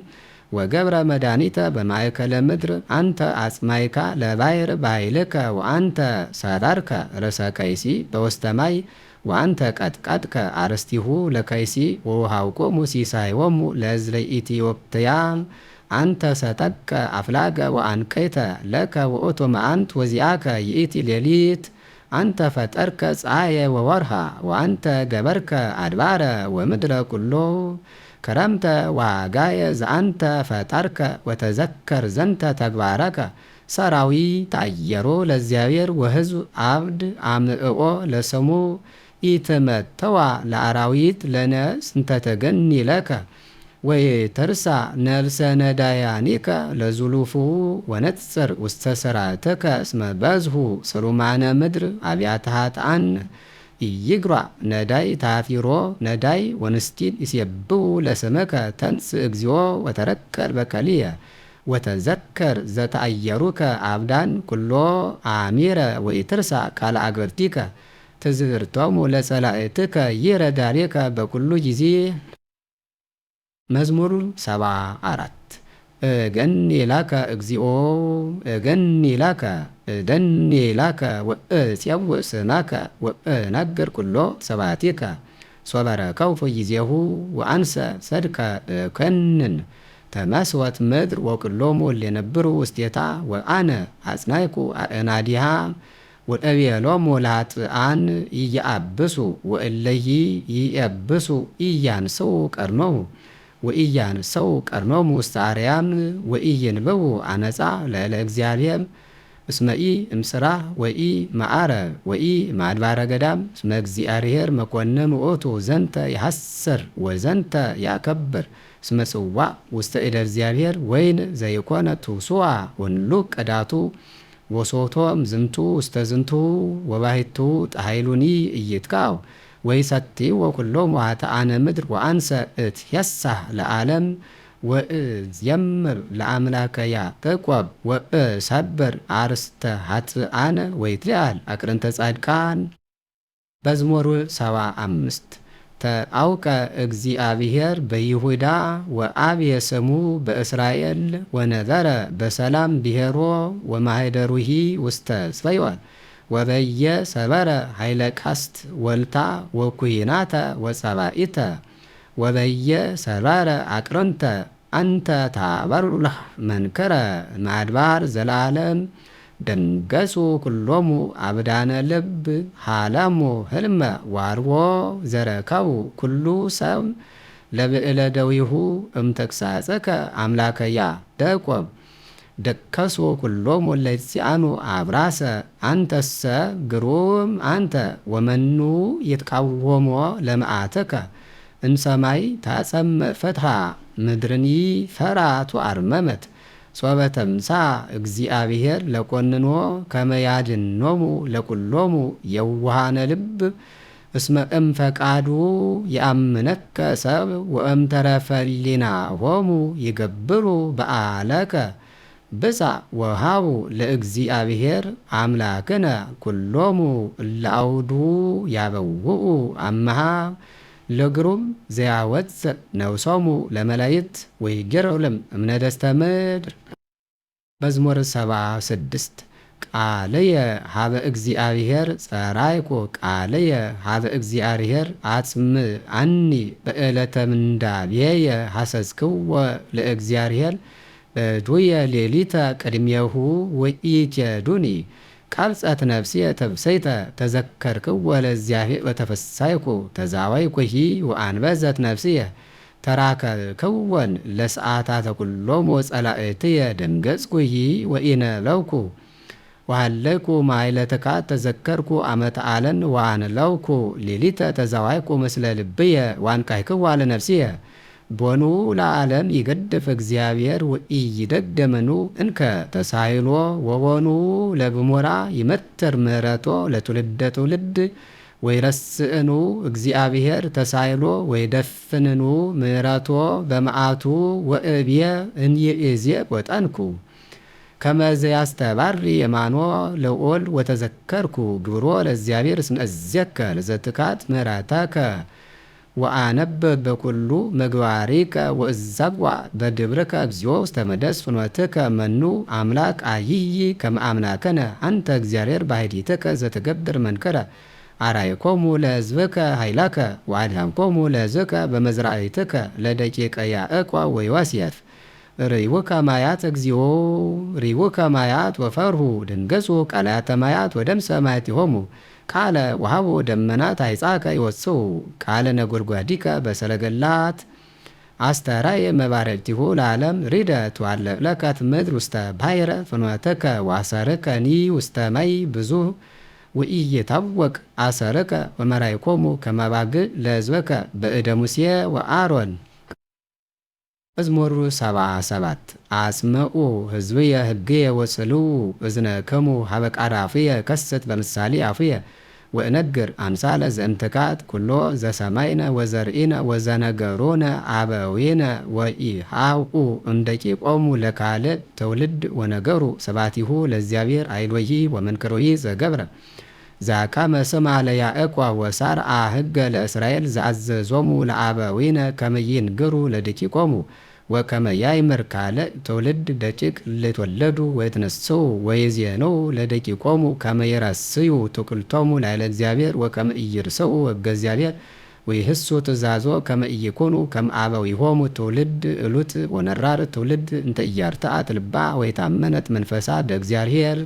ወገብረ መድኃኒተ በማእከለ ምድር አንተ አጽማይካ ለባሕር በኃይልከ ወአንተ ሰራርከ ርእሰ ከይሲ በውስተ ማይ ወአንተ ቀጥቀጥከ አርስቲሁ ለከይሲ ወውሃብኮሙ ሲሳዮሙ ለሕዝበ ኢትዮጵያ አንተ ሰጠቀ አፍላገ ወአንቀይተ ለከ ውእቱ መዓንት ወዚአከ ይእቲ ሌሊት አንተ ፈጠርከ ፀሐየ ወወርሃ ወአንተ ገበርከ አድባረ ወምድረ ኩሎ ከረምተ ዋጋየ ዘአንተ ፈጠርከ ወተዘከር ዘንተ ተግባረከ ሰራዊ ታየሮ ለእግዚአብሔር ወሕዝብ አብድ አምዕኦ ለስሙ ኢትመተዋ ለአራዊት ለነስ እንተ ተገኒ ለከ ወይተርሳ ነፍሰ ነዳያኒከ ለዝሉፉ ወነጽር ውስተ ሥርዓትከ እስመ በዝሁ ስሩማነ ምድር አብያተ ኃጥኣን ኢይግሯ ነዳይ ታፊሮ ነዳይ ወንስቲን ይሴብሑ ለስምከ ተንሥእ እግዚኦ ወተረከል በከልየ ወተዘከር ዘተአየሩከ አብዳን ኩሎ አሚረ ወኢትርሳ ቃለ አግብርቲከ ትዝብርቶሙ ለጸላእትከ ይረዳሪከ በኩሉ ጊዜ። መዝሙር 74 እገኒ ላከ እግዚኦ እገኒ ላከ እደኒ ላከ ወእፄውእ ስመከ ወእነግር ኩሎ ሰባቲከ ሶበ ረከብኩ ጊዜሁ ወአንሰ ሰድከ እኮንን ተመስወት ምድር ወኩሎሙ እለይነብሩ ውስቴታ ወአነ አጽናይኩ አእናዲሃ ወእቤሎሙ ለኃጥኣን ኢየአብሱ ወእለይ ይየብሱ ኢያንስኡ ቀርኖሙ ወኢያንሰው ቀርኖሙ ውስተ አርያም ወኢይንብቡ አነጻ ለእለ እግዚአብሔር እስመኢ እምስራ ወኢ መዓረ ወኢ ማድባረ ገዳም እስመ እግዚአብሔር መኮንን ውእቱ ዘንተ ይሐስር ወዘንተ ያከብር እስመ ጽዋዕ ውስተ እደ እግዚአብሔር ወይን ዘይኮነ ትውስዋ ወንሉቅ ቀዳቱ ወሶቶም ዝንቱ ውስተ ዝንቱ ወባሕቱ ጣሃይሉኒ ኢይትካው ወይሰትይዎ ኩሎሙ ኃጥኣነ ምድር ወአንሰ እትኄሳህ ለዓለም ወእዜምር ለአምላከ ያዕቆብ ወእሰብር አርእስተ ኃጥኣነ ወይትለዓል አቅርንተ ጻድቃን። መዝሙር 75 ተአውቀ እግዚአብሔር በይሁዳ ወአብየ ስሙ በእስራኤል ወነበረ በሰላም ብሔሮ ወማኅደሩሂ ውስተ ጽዮን ወበየ ሰበረ ኃይለ ቀስት ወልታ ወኩናተ ወጸባኢተ ወበየ ሰበረ አቅርንተ አንተ ታበርህ መንከረ ማድባር ዘላለም ደንገጹ ኩሎሙ አብዳነ ልብ ሃለሙ ህልመ ዋርዎ ዘረከቡ ኩሉ ሰብ ለብዕለ ደዊሁ እምተግሣጽከ አምላከ ያዕቆብ ደከሱ ኩሎሙ ለይጽአኑ አብራሰ አንተሰ ግሩም አንተ ወመኑ ይትቃወሞ ለመዓትከ እንሰማይ ታጸምዕ ፍትሐ ምድርኒ ፈራቱ አርመመት ሶበ ተምሳ እግዚአብሔር ለቆንኖ ከመ ያድኅኖሙ ለኩሎሙ የዋሃነ ልብ እስመ እምፈቃዱ የአምነከ ሰብ ወእምተረፈ ሊናሆሙ ይገብሩ በዓለከ ብጻ ወሃቡ ለእግዚአብሔር አምላክነ ኩሎሙ እለ አውዱ ያበውኡ አምሃ ለግሩም ዘያወፅእ ነውሶሙ ለመላይት ወይጌሮም እምነደስተ ምድር። መዝሙር 76 ቃልየ ሀበ እግዚአብሔር ጸራይኮ ቃልየ ሀበ እግዚአብሔር አጽምዓኒ በዕለተ ምንዳቤየ ሐሰስክዎ ለእግዚአብሔር ዱየ ሌሊተ ቅድሜሁ ወኢኬዱኒ ቃልጸት ነፍስየ ተብሰይተ ተዘከርክዎ ለእግዚአብሔር ወተፈሳይኩ ተዛዋይኩሂ ወአንበዘት ነፍስየ ተራከብክወን ለሰዓታተ ኩሎሙ ጸላእትየ ደንገጽኩሂ ወኢነበብኩ ወሃለይኩ ማይለትካ ተዘከርኩ አመተ አለን ወአንለውኩ ሌሊተ ተዛዋይኩ ምስለ ልብየ ዋንቃይክዋ ለነፍስየ ቦኑ ለዓለም ይገድፍ እግዚአብሔር ወኢይደገመኑ እንከ ተሳይሎ ወቦኑ ለግሙራ ይመትር ምህረቶ ለትውልደ ትውልድ ወይረስእኑ እግዚአብሔር ተሳይሎ ወይደፍንኑ ምህረቶ በመዓቱ ወእብየ እንይእዜ ወጠንኩ ከመዘ ያስተባሪ የማኖ ለኦል ወተዘከርኩ ግብሮ ለእግዚአብሔር እስመ እዜከር ዘትካት ምህረተከ ወአነብብ በኩሉ ምግባሪከ ወእዛጓ በድብርከ እግዚኦ ውስተ መደስ ፍኖትከ መኑ አምላክ አይይ ከመ አምላከነ አንተ እግዚአብሔር ባሕቲትከ ዘትገብር መንከረ አራይኮሙ ለሕዝብከ ኃይለከ ወአድኃንኮሙ ለሕዝብከ በመዝራዕትከ ለደቂቀ ያዕቆብ ወዮሴፍ ርይውከ ማያት እግዚኦ ርይውከ ማያት ወፈርሁ ድንገጹ ቃላያተ ማያት ወደምሰ ማያቲሆሙ ቃለ ወሀቦ ደመናት አይጻከ ይወጽኡ ቃለ ነጎድጓዲከ በሰረገላት አስተራየ መባረክቲሁ ለዓለም ሪደት ዋለቅለከት ምድር ውስተ ባሕረ ፍኖተከ ወአሰርከኒ ውስተ ማይ ብዙኅ ወኢይታወቅ አሰርከ ወመራይኮሙ ከመ ባግዕ ለሕዝብከ በእደ ሙሴ ወአሮን። መዝሙር 77 አስምዑ ሕዝብየ ሕግየ ወጽልዉ እዝነክሙ ሀበ ቃል አፍየ ከስት በምሳሌ አፍየ ወእነግር አምሳለ ዘእምትካት ኩሎ ዘሰማይነ ወዘርኢነ ወዘነገሮነ አበዊነ ወኢሃውኡ እምደቂቆሙ ለካልእ ትውልድ ወነገሩ ስብሐቲሁ ለእግዚአብሔር ኃይሎሂ ወመንክሮሂ ዘገብረ ዘአቃመ ስማ ለያዕቆብ ወሠርዓ ሕገ ለእስራኤል ዘአዘዞሙ ለአበዊነ ከመ ይንግሩ ለደቂቆሙ ወከመ ያእምር ካልእ ትውልድ ደቂቅ ልትወለዱ ወይትነሥኡ ወይዜንዉ ለደቂቆሙ ከመ ይረስዩ ትውክልቶሙ ላዕለ እግዚአብሔር ወከመ ኢይርስዑ ሕገ እግዚአብሔር ወይህሱ ትእዛዞ ከመ ኢይኩኑ ከመ አበዊሆሙ ትውልድ እሉት ወነራር ትውልድ እንተ ኢያርትዐት ልባ ወይታመነት መንፈሳ ለእግዚአብሔር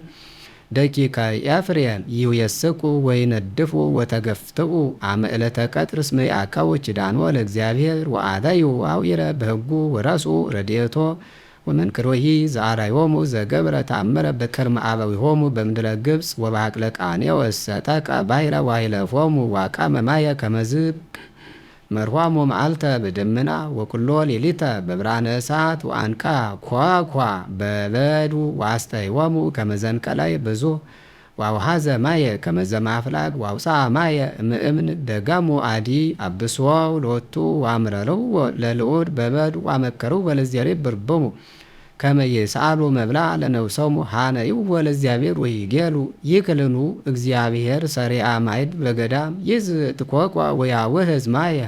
ደቂቀ ኤፍሬም ይውየስቁ ወይነድፉ ወተገፍትኡ አመ ዕለተ ቀትር እስመ ይአከቡ ኪዳኖ ለእግዚአብሔር ወአዳዩ አዊረ በሕጉ ወረስኡ ረድኤቶ ወመንክሮሂ ዘአርአዮሙ ዘገብረ ተአምረ በከርመ አበዊሆሙ በምድረ ግብፅ ወበዐቅለ ቃኔው ወሰጠቀ ባሕረ ወኃይለፎሙ ወአቃመ ማየ ከመዝ መርሖሙ መዓልተ በደመና ወኩሎ ሌሊተ በብርሃነ እሳት ወአንቃ ኳኳ በበዱ ወአስተይዎሙ ከመ ዘንቀላይ ብዙኅ ወአውሐዘ ማየ ከመ ዘማፍላግ ወአውፅአ ማየ እምእምን ደገሙ አዲ አብስዎ ሎቱ ወአምረርዎ ለልዑል በበዱ ወአመከርዎ ለእግዚአብሔር ብርቦሙ ከመ ይስአሉ መብልዐ ለነፍሶሙ ሐነይዎ ለእግዚአብሔር ወይጌሉ ይክልኑ እግዚአብሔር ሰሪአ ማይድ በገዳም ይዝትኰኰ ወያውሕዝ ማየ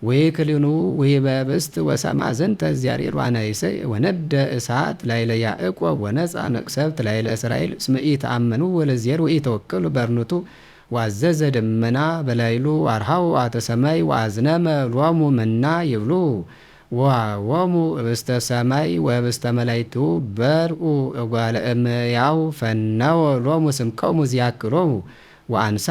ወይክልኑ ወይበብስት ወሰማ ዘንተ እግዚአብሔር ዋነይሰይ ወነደ እሳት ላዕለ ያዕቆብ ወነጻ መቅሰፍት ላዕለ እስራኤል እስመ ኢተአመኑ ለእግዚአብሔር ወኢተወከሉ በርኑቱ ወአዘዘ ደመና በላዕሉ ወአርኀው አተ ሰማይ ወአዝነመ ሎሙ መና ይብሉ ወወሙ እብስተ ሰማይ ወእብስተ መላእክቱ በርኡ እጓለ እመሕያው ፈነወ ሎሙ ስምከሙ ዚአክሎሙ ወአንሣ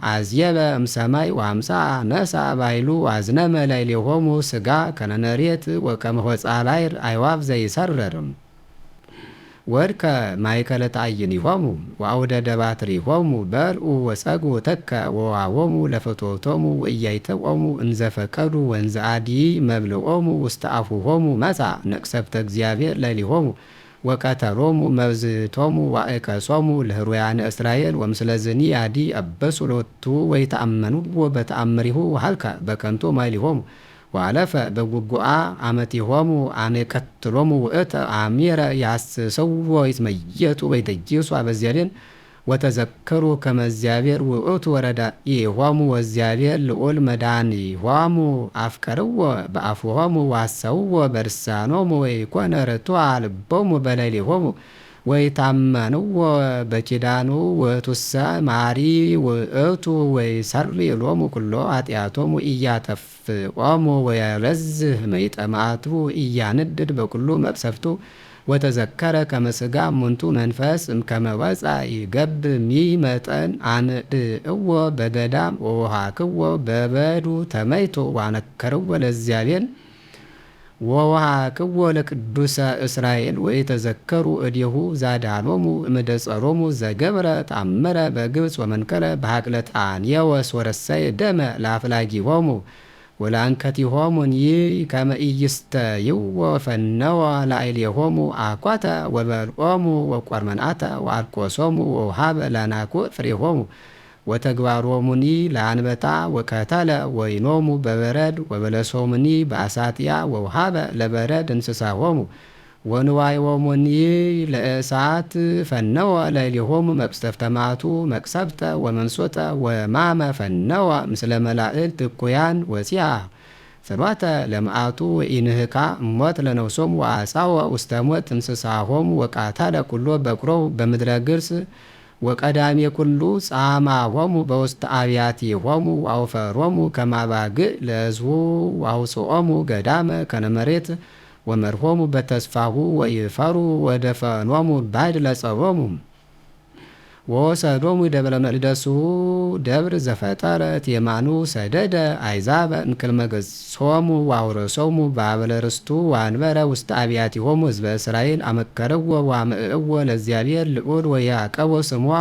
አዝየበ እምሰማይ ወአምጽአ ነሣ ባሕይሉ ወአዝነመ ላዕሌሆሙ ሥጋ ከመ መሬት ወከመ ሆጻ ባሕር አዕዋፍ ዘይሰርር ወድከ ማእከለ ተዓይንቲሆሙ ወአውደ ደባትሪሆሙ በልዑ ወጸግዑ ተከ ወዋዎሙ ለፍትወቶሙ ወኢያእተዎሙ እንዘ ፈቀዱ ወእንዘ አዲ መብልዖሙ ውስተ አፉሆሙ መጽአ ነቅሰፍተ እግዚአብሔር ላዕሌሆሙ ወቀተሎሙ መብዝቶሙ ወአእከሶሙ ለህሩያነ እስራኤል ወምስለዝኒ አዲ አበሱ ሎቱ ወይተአመንዎ በተአምሪሁ ወሀልከ በከንቱ ማይሊሆሙ ወአለፈ በጉጉአ አመቲሆሙ አመ ይከትሎሙ ውእተ አሚረ ያስሰዎ ይትመየጡ ወይተጅሱ አበዚያድን ወተዘከሩ ከመ እግዚአብሔር ውእቱ ረዳኢሆሙ ወእግዚአብሔር ልዑል መድኃኒሆሙ አፍቀርዎ በአፍሆሙ ወሐሰውዎ በልሳኖሙ ወኢኮነ ርቱዐ ልቦሙ በሌሊሆሙ ወይታመንዎ በኪዳኑ ውእቱሰ መሐሪ ውእቱ ወይሠሪ ሎሙ ኩሎ ኃጢአቶሙ ኢያተፍዖሙ ወያበዝሕ መይጠማቱ ኢያንድድ በኩሉ መቅሰፍቱ ወተዘከረ ከመ ሥጋ እሙንቱ መንፈስ እምከመ ወፃ ይገብር ሚመጠን አንድእዎ በገዳም ወወሃክዎ በበዱ ተመይቶ ዋነከርዎ ለእግዚአብሔር ወወሃክዎ ለቅዱሰ እስራኤል ወይተዘከሩ እዴሁ ዛዳሎሙ እምደጸሮሙ ዘገብረ ተአምረ በግብፅ ወመንከረ በሀቅለ ጣኔዎስ ወረሰየ ደመ ለአፍላጊሆሙ ወለአንከቲሆሙኒ ከመ ኢይስተይዎ ፈነወ ላዕሌሆሙ አኳተ ወበልዖሙ ወቈርመንአተ ወአርቆሶሙ ወውሃበ ለአናኩዕ ፍሬሆሙ ወተግባሮሙኒ ለአንበጣ ወከተለ ወይኖሙ በበረድ ወበለሶሙኒ በአሳትያ ወውሃበ ለበረድ እንስሳሆሙ ወንዋዮሙኒ ለእሳት ፈነወ ላዕሌሆሙ መቅሰፍተ መዓቱ መቅሰፍተ ወመንሶተ ወማመ ፈነወ ምስለ መላእክት እኩያን ወፂአ ጽልዋተ ለመዓቱ ወኢንህካ እሞት ለነፍሶሙ ወአጻወ ውስተ ሞት እንስሳሆሙ ወቃተለ ኩሎ በኵሮሙ በምድረ ግብፅ ወቀዳሜ ኩሉ ጻማሆሙ በውስተ አብያቲሆሙ ወአውፈሮሙ ከመ አባግዕ ለሕዝቡ ወአውፅኦሙ ገዳመ ከነመሬት ወመርሆሙ በተስፋሁ ወይፈሩ ወደፈኖሙ ባዕድ ለጸሮሙ ወወሰዶሙ ደብረ መቅደሱ ደብር ዘፈጠረት የማኑ ሰደደ አይዛበ እምክልመ ገጾሙ ወአውረሶሙ በአበለ ርስቱ ወአንበረ ውስተ አብያቲሆሙ ሕዝበ እስራኤል አመከርዎ ወአምዕእዎ ለእግዚአብሔር ልዑል ወያዕቀቦ ስምዖ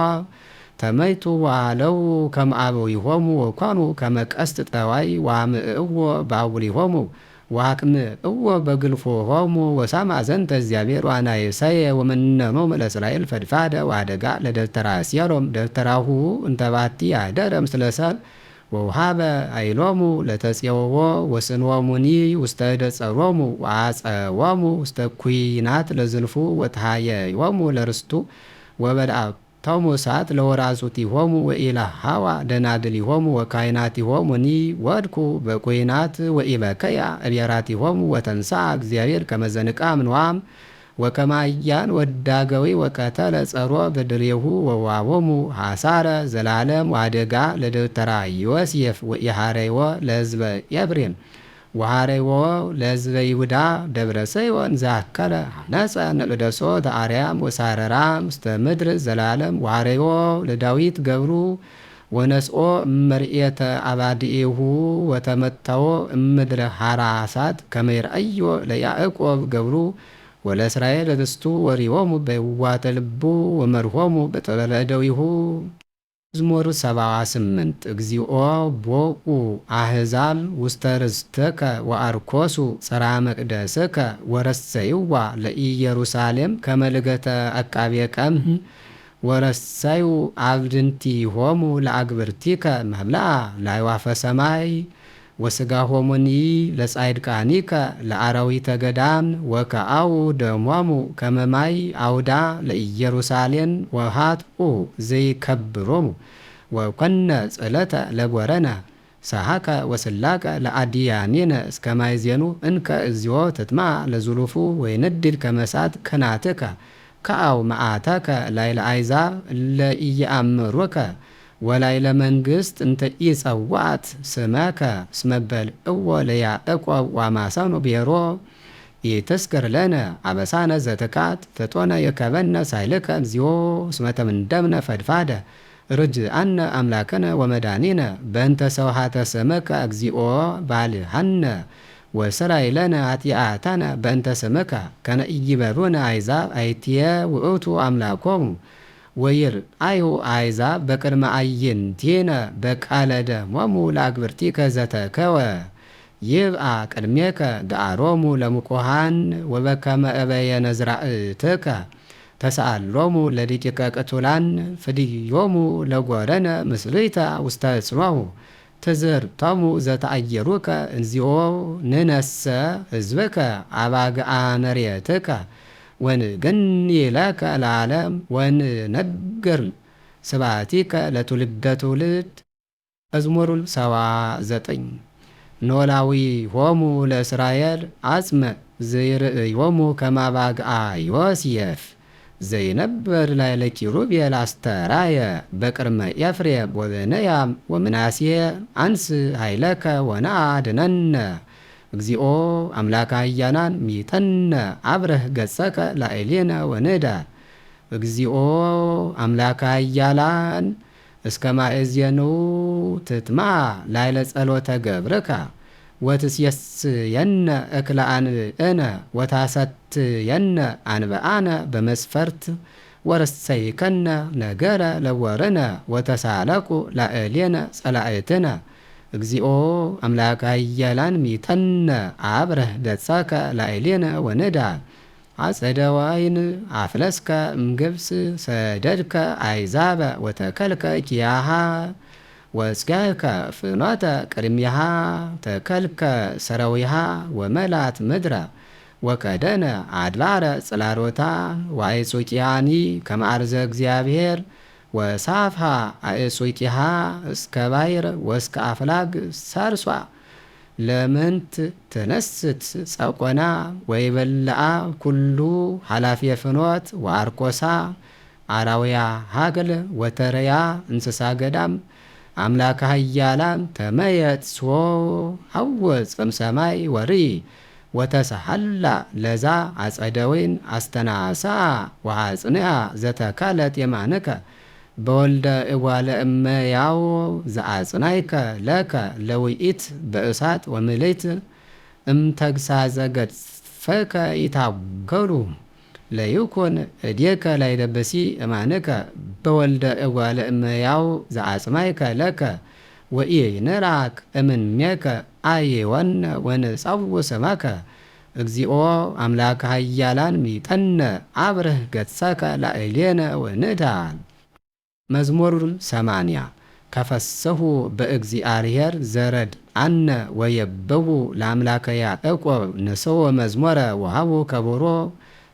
ተመይቱ ወአለው ከመ አበዊሆሙ ወኮኑ ከመ ቀስት ጠዋይ ወአምዕእዎ በአውሊሆሙ ወአክምዕዎ በግልፎሆሙ ወሰምዐ ዘንተ እግዚአብሔር ወአናየሰየ ወመነኖሙ ለእስራኤል ፈድፋደ ወአደጋ ለደብተራ ሲሎም ደብተራሁ እንተባቲ አደረ ምስለ ሰብእ ወውሃበ ኃይሎሙ ለተፄውዖ ወስንዖሙኒ ውስተ እደ ጸሮሙ ወአጸዎሙ ውስተ ኲናት ለዝልፉ ወተሃየዮሙ ለርስቱ ወበድአቶሙ እሳት ለወራዙቲሆሙ ወኢለሃዋ ደናግሊሆሙ ወካህናቲሆሙኒ ወድኩ በኲናት ወኢበከያ እብየራቲሆሙ ወተንሥአ እግዚአብሔር ከመ ዘንቃ እምንዋም ወከመ አያን ወዳገዊ ወቀተለ ጸሮ በድሬሁ ወዋቦሙ ሐሳረ ዘላለም ወአደጋ ለደብተራ ዮሴፍ ወኢሐረዮ ለሕዝበ ኤፍሬም ወሐረዮ ለሕዝበ ይሁዳ ደብረ ሰዮን ዘአከለ ሐነጸ ነቅደሶ ተአርያም ወሳረራም ውስተ ምድር ዘላለም ወሐረዮ ለዳዊት ገብሩ ወነስኦ እመርኤተ አባድኤሁ ወተመተዎ እምድረ ሐራሳት ከመ ይርአዮ ለያዕቆብ ገብሩ ወለእስራኤል ርስቱ ወሪሆሙ በየዋተ ልቡ ወመርሆሙ በጥበበ እደዊሁ። መዝሙር 78 እግዚኦ ቦኡ አሕዛብ ውስተ ርስትከ ወአርኮሱ ጸርሐ መቅደስከ ወረሰይዋ ለኢየሩሳሌም ከመ ልገተ አቃቤ ቀምህ ወረሰዩ አብድንቲሆሙ ለአግብርቲከ መብልዐ ለአዕዋፈ ሰማይ ወሥጋሆሙኒ ለጻድቃኒከ ለአራዊተ ገዳም ወከአው ደሞሙ ከመ ማይ አውዳ ለኢየሩሳሌም ወኃጥኡ ዘይከብሮሙ ወኮነ ጽለተ ለጐረነ ሰሐከ ወስላቀ ለአድያኒነ እስከ ማይዜኑ እንከ እግዚኦ ትጥምዐ ለዝሉፉ ወይነድድ ከመ እሳት ከናትከ ከአው መዓተከ ላዕለ አሕዛብ እለ ኢየአምሩከ ወላዕለ መንግሥት እንተ ኢጸዋዕት ስመከ እስመ በልዕዎ ለያዕቆብ ወአማሰኑ ብሔሮ ኢትዝክር ለነ አበሳነ ዘትካት ፍጡነ ይርከበነ ሳይልከ እግዚኦ እስመ ተምንደብነ ፈድፋደ ርጅአነ አምላክነ ወመድኃኒነ በእንተ ሰውሃተ ስምከ እግዚኦ ባልሐነ ወስራይ ለነ ኃጢአተነ በእንተ ስምከ ከመ ኢይበሩነ አሕዛብ አይትየ ውእቱ አምላኮሙ ወይርአዩ አሕዛብ በቅድመ አዕይንቲነ በቃለ ደሞሙ ለአግብርቲከ ዘተከወ ይብአ ቅድሜከ ገአሮሙ ለምቁሃን ወበከመ እበየ ነዝራእትከ ተሰአሎሙ ለደቂቀ ቅቱላን ፍድዮሙ ለጐረነ ምስልይተ ውስተ ጽኖሁ ትዝርቶሙ ዘተአየሩከ እግዚኦ ንነሰ ሕዝብከ አባግዓ መሬትከ ወንገኒ ለከ ለዓለም ወንነግር ስብሐቲከ ለትውልደ ትውልድ። መዝሙር 79 ኖላዊ ሆሙ ለእስራኤል አጽመ ዘይርእዮሙ ከማባግአ ዮሴፍ ዘይነብር ላዕለ ኪሩቤል አስተራየ በቅድመ ኤፍሬም ወብንያም ወምናሴ አንስ ኃይለከ ወነአድነነ እግዚኦ አምላከ ኃያላን ሚጠነ አብረህ ገጸከ ላዕሌነ ወንዳ እግዚኦ አምላከ ኃያላን እስከ ማእዜኑ ትትማ ላዕለ ጸሎተ ገብርከ ወትስየስየነ እክለ አንብእነ ወታሰትየነ አንብአነ በመስፈርት ወረሰይከነ ነገረ ለወርነ ወተሳለቁ ላዕሌነ ጸላእትነ እግዚኦ አምላከ ኃያላን ሚጠነ አብረህ ገጸከ ላዕሌነ ወንዳ አጸደ ወይን አፍለስከ እምግብጽ ሰደድከ አይዛበ ወተከልከ ኪያሃ ወጽጋከ ፍኖተ ቅድሚያሃ ተከልከ ሰረዊሃ ወመላት ምድረ ወከደነ አድባረ ጽላሮታ ወአይጹቂያኒ ከመአርዘ እግዚአብሔር ወሳፍሃ አእጹቂሃ እስከ ባይር ወስከ አፍላግ ሰርሷ ለምንት ተነስት ጸቆና ወይበልአ ኩሉ ኃላፊ ፍኖት ወአርኮሳ አራውያ ሀገል ወተረያ እንስሳ ገዳም አምላከ ኃያላን ተመየጥ ሶ ሐወፅ እምሰማይ ወሪ ወተሰሐላ ለዛ አጸደወይን አስተናሳ ወሐጽንያ ዘተካለት የማንከ በወልደ እጓለ እመያው ዘአጽናይከ ለከ ለውኢት በእሳት ወምልት እምተግሳዘ ገጽፈከ ይታገሉ ለይኩን እዴከ ላይደበሲ እማንከ በወልደ እጓለ እመያው ዘአጽማይከ ለከ ወኢንራክ እምኔከ አይወነ ወንጸው ስመከ እግዚኦ አምላከ ኃያላን ሚጠነ አብረህ ገጸከ ላዕሌነ ወንዳል። መዝሙር 80 ከፈሰሁ በእግዚአብሔር ዘረድ አነ ወየበው ለአምላከ ያዕቆብ ንሰው መዝሙረ ወሃቡ ከበሮ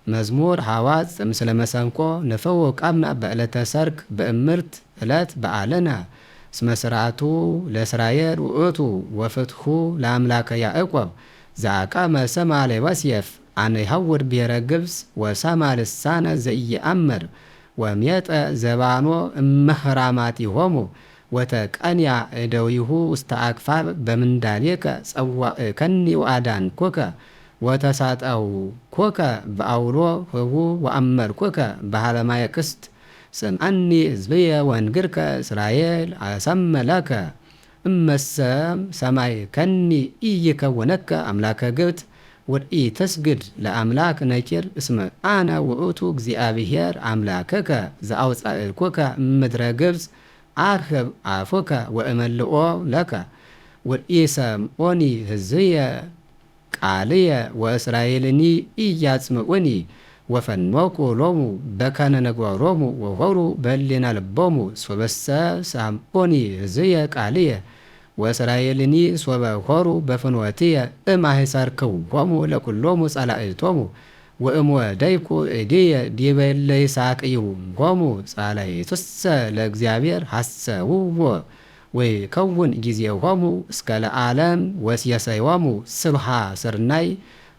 መዝሙር ሐዋጽ ምስለ መሰንቆ ነፈው ቃም በዕለተ ሰርክ በእምርት ዕለት በዓለነ እስመ ስርዓቱ ለእስራኤል ውእቱ ወፍትሑ ለአምላከ ያዕቆብ ዘአቃመ ሰማ ለዮሴፍ አነ ይሐውር ብሔረ ግብጽ ወሰማ ልሳነ ዘኢየአምር ወሜጠ ዘባኖ እመህራማቲሆሙ ወተቀንያ እደዊሁ ውስተ አክፋብ በምንዳሌከ ጸዋዕከኒ ወአዳንኮከ ወተሳጠውኮከ በአውሎ ህቡ ወአመርኮከ በሃለማየ ቅስት ስምዐኒ ሕዝብየ ወንግርከ እስራኤል አሰመለከ እመሰም ሰማይ ከኒ ኢይከውነከ አምላከ ግብት ወኢ ተስግድ ለአምላክ ነኪር እስመ አነ ውእቱ እግዚአብሔር አምላከከ ዘአውፃእኮከ እምድረ ግብጽ አርህብ አፎከ ወእመልኦ ለከ ወኢ ሰምዖኒ ሕዝብየ ቃልየ ወእስራኤልኒ ኢያጽምዑኒ ወፈኖኩ ሎሙ በከነ ነግሮሙ ወሆሩ በሊና ልቦሙ ሶበሰ ሰምዖኒ ሕዝብየ ቃልየ ወእስራኤልኒ ሶበ ሆሩ በፍኖትየ እማሕሰርክዎሙ ለኩሎሙ ጸላእቶሙ ወእምወደይኩ እድየ ዲበ እለ ይሳቅይዎሙ ጸላእቱሰ ለእግዚአብሔር ሐሰብዎ ወይከውን ጊዜሆሙ እስከ ለዓለም ወሲየሰዮሙ ስብሐ ስርናይ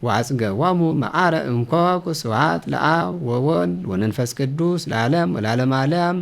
ወአጽገዎሙ መዓረ እንኮኩ ስብሐት ለአብ ወወልድ ወመንፈስ ቅዱስ ለዓለም ወለዓለመ ዓለም